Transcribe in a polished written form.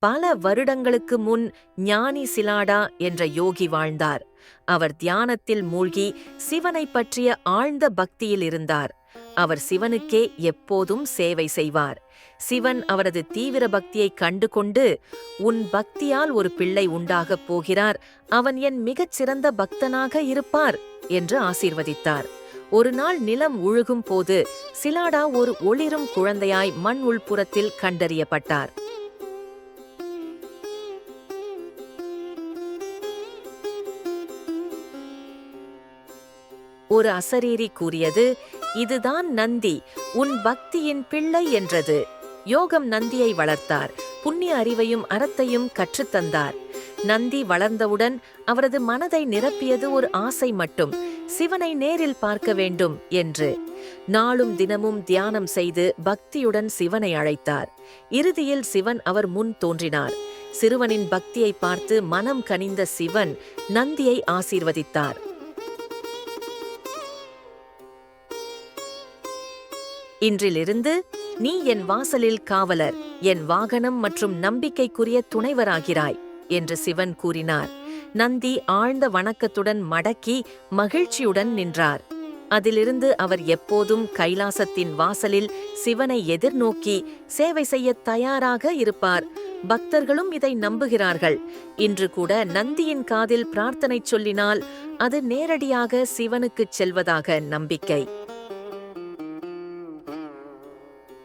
பல வருடங்களுக்கு முன் ஞானி சிலாடா என்ற யோகி வாழ்ந்தார். அவர் தியானத்தில் மூழ்கி சிவனை பற்றிய ஆழ்ந்த பக்தியில் இருந்தார். அவர் சிவனுக்கே எப்போதும் சேவை செய்வார். சிவன் அவரது தீவிர பக்தியை கண்டுகொண்டு, உன் பக்தியால் ஒரு பிள்ளை உண்டாகப் போகிறார், அவன் என் மிகச் சிறந்த பக்தனாக இருப்பார் என்று ஆசீர்வதித்தார். ஒரு நாள் நிலம் உழுகும் போது சிலாடா ஒரு ஒளிரும் குழந்தையாய் மண் உள்புறத்தில் கண்டறியப்பட்டார். ஒரு அசரீரி கூறியது, இதுதான் நந்தி, உன் பக்தியின் பிள்ளை என்றது. யோகம் நந்தியை வளர்த்தார், புண்ணிய அறிவையும் அறத்தையும் கற்றுத்தந்தார். நந்தி வளர்ந்தவுடன் அவரது மனதை நிரப்பியது ஒரு ஆசை மட்டும், சிவனை நேரில் பார்க்க வேண்டும் என்று. நாளும் தினமும் தியானம் செய்து பக்தியுடன் சிவனை அழைத்தார். இறுதியில் சிவன் அவர் முன் தோன்றினார். சிறுவனின் பக்தியை பார்த்து மனம் கனிந்த சிவன் நந்தியை ஆசீர்வதித்தார். இன்றிலிருந்து நீ என் வாசலில் காவலர், என் வாகனம் மற்றும் நம்பிக்கைக்குரிய துணைவராகிறாய் என்று சிவன் கூறினார். நந்தி ஆழ்ந்த வணக்கத்துடன் மடக்கி மகிழ்ச்சியுடன் நின்றார். அதிலிருந்து அவர் எப்போதும் கைலாசத்தின் வாசலில் சிவனை எதிர்நோக்கி சேவை செய்ய தயாராக இருப்பார். பக்தர்களும் இதை நம்புகிறார்கள். இன்று கூட நந்தியின் காதில் பிரார்த்தனை சொல்லினால் அது நேரடியாக சிவனுக்குச் செல்வதாக நம்பிக்கை.